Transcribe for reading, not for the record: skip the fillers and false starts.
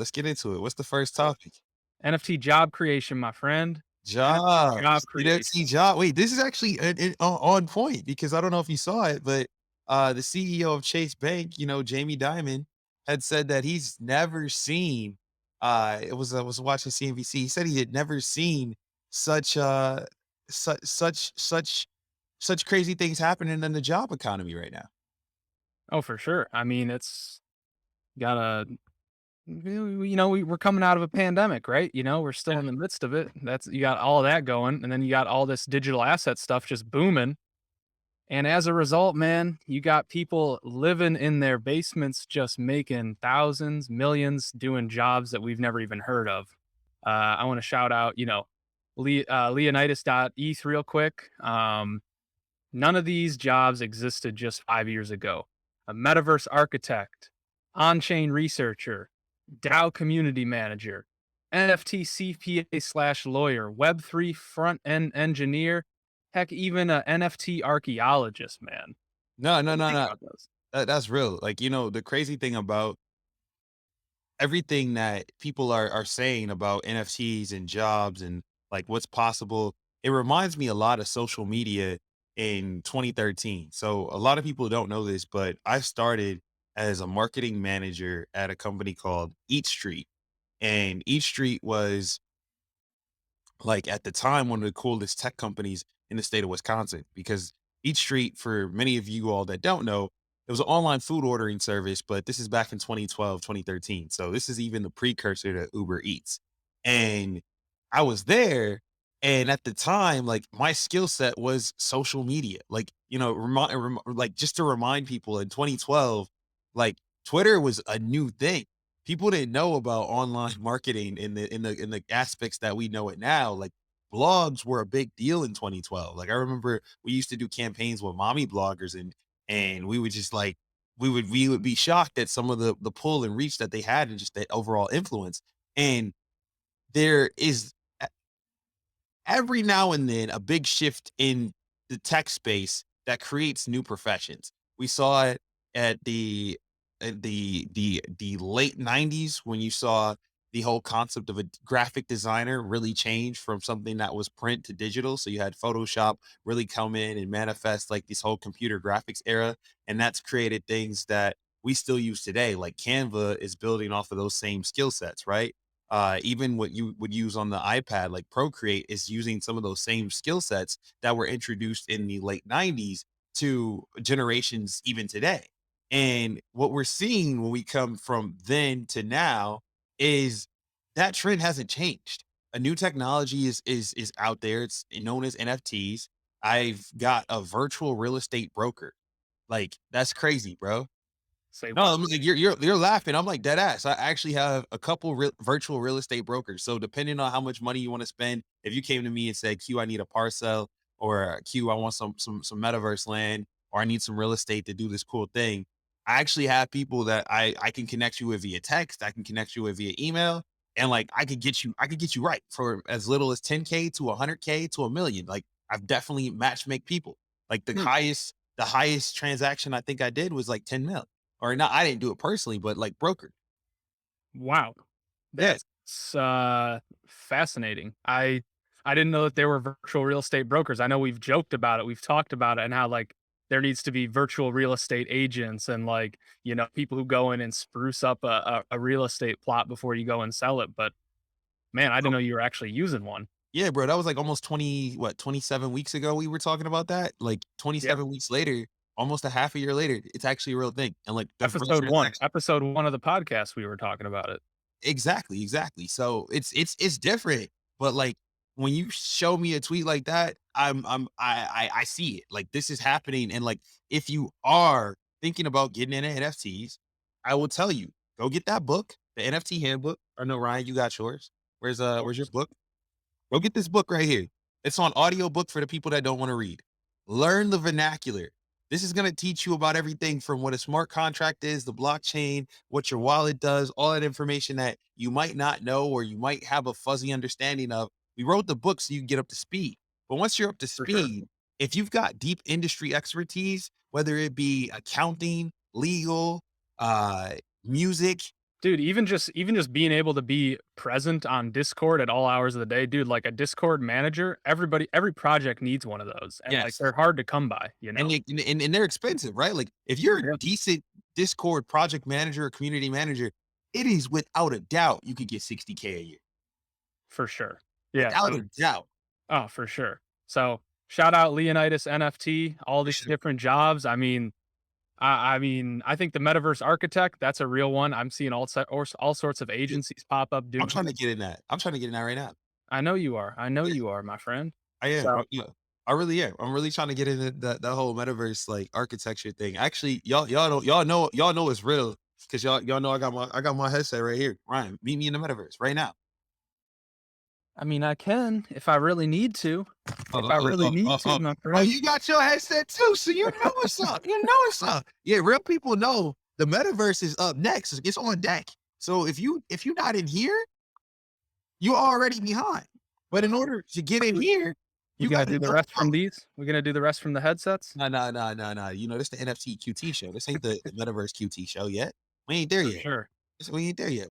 Let's get into it. What's the first Uh, topic? NFT job creation, my friend. NFT job Jobs. You don't see creation. job. Wait, this is actually on point because I don't know if you saw it, but the CEO of Chase Bank, Jamie Dimon, had said that he's never seen. It was I was watching CNBC. He said he had never seen such such crazy things happening in the job economy right now. Oh, for sure. I mean, it's gotta we're coming out of a pandemic, right? We're still in the midst of it. That's you got all of that going, and then you got all this digital asset stuff just booming. And as a result, man, you got people living in their basements just making thousands, millions, doing jobs that we've never even heard of. I want to shout out, Leonidas.eth real quick. None of these jobs existed just 5 years ago. A metaverse architect, on chain researcher, DAO community manager, NFT CPA slash lawyer, Web3 front end engineer, heck, even a NFT archaeologist, man. No, What no, do you no, think no. about those? That's real. Like, the crazy thing about everything that people are saying about NFTs and jobs and like what's possible, it reminds me a lot of social media in 2013. So a lot of people don't know this, but I started as a marketing manager at a company called Eat Street. And Eat Street was like at the time one of the coolest tech companies in the state of Wisconsin because Eat Street, for many of you all that don't know, it was an online food ordering service, but this is back in 2012, 2013. So this is even the precursor to Uber Eats. And I was there, and at the time, like my skill set was social media. Like, like just to remind people in 2012, like Twitter was a new thing. People didn't know about online marketing in the aspects that we know it now. Like blogs were a big deal in 2012. Like I remember we used to do campaigns with mommy bloggers, and we would just like we would be shocked at some of the pull and reach that they had and just the overall influence. And there is every now and then a big shift in the tech space that creates new professions. We saw it at the late 90s when you saw the whole concept of a graphic designer really change from something that was print to digital. So you had Photoshop really come in and manifest like this whole computer graphics era. And that's created things that we still use today. Like Canva is building off of those same skill sets, right? Even what you would use on the iPad, like Procreate, is using some of those same skill sets that were introduced in the late 90s to generations even today. And what we're seeing when we come from then to now is that trend hasn't changed. A new technology is out there. It's known as NFTs. I've got a virtual real estate broker. Like that's crazy, bro. Say No, what? I'm like, you're laughing. I'm like, dead ass. I actually have a couple virtual real estate brokers. So depending on how much money you want to spend, if you came to me and said, "Q, I need a parcel," or "Q, I want some metaverse land," or "I need some real estate to do this cool thing," I actually have people that I can connect you with via text. I can connect you with via email, and like I could get you right for as little as 10K to 100K to a million. Like I've definitely match make people. Like Hmm. the highest transaction I think I did was like 10 mil. Or not, I didn't do it personally, but like brokered. Wow. Yeah, That's fascinating. I didn't know that there were virtual real estate brokers. I know we've joked about it, we've talked about it, and how like there needs to be virtual real estate agents and like people who go in and spruce up a real estate plot before you go and sell it. But man, I didn't know you were actually using one. yeah, bro. That was like almost 27 weeks ago we were talking about that. Like Yeah, 27 weeks later, almost a half a year later, it's actually a real thing. And like the first episode 1, transaction. episode 1 of the podcast, we were talking about it. Exactly, exactly. So it's different. But like when you show me a tweet like that, I see it. Like this is happening. And like if you are thinking about getting into NFTs, I will tell you, go get that book, the NFT handbook. Or no, Ryan, you got yours. Where's your book? Go get this book right here. It's on audiobook for the people that don't want to read. Learn the vernacular. This is going to teach you about everything from what a smart contract is, the blockchain, what your wallet does, all that information that you might not know or you might have a fuzzy understanding of. We wrote the book so you can get up to speed. But once you're up to For sure. speed, if you've got deep industry expertise, whether it be accounting, legal, uh, music, Dude, even just being able to be present on Discord at all hours of the day, dude, like a Discord manager, every project needs one of those, and, like, Yes. they're hard to come by, you And know? they and they're expensive, right? Like, if you're a Yeah, decent Discord project manager or community manager, it is without a doubt you could get 60K a year. for sure. Yeah, Without a dude. doubt. Oh, for sure. So, shout out Leonidas NFT, all For these sure. different jobs. I mean, I think the metaverse architect, that's a real one. I'm seeing all sorts of Yeah, agencies pop up I'm doing trying to it. get in that. I'm trying to get in that right now. I know you are. I know Yeah, you are, my friend. I am. So, Yeah, I really am. I'm really trying to get into that whole metaverse, like, architecture thing. Actually, y'all know it's real because y'all know I got my headset right here. Ryan, meet me in the metaverse right now. I mean, I can if I really need to. If Uh, I uh, really uh, need uh, to, uh. my Oh, friend. you got your headset too, so you know what's up. You know what's up. Yeah, real people know the metaverse is up next. It's on deck. So if you're not in here, you're already behind. But in order to get in here, We you gonna gotta do the know rest from about. these? We gonna do the rest from the headsets? No, no, no, no, no. This the NFT QT show. This ain't the metaverse QT show yet. We ain't there For yet. sure. We ain't there yet.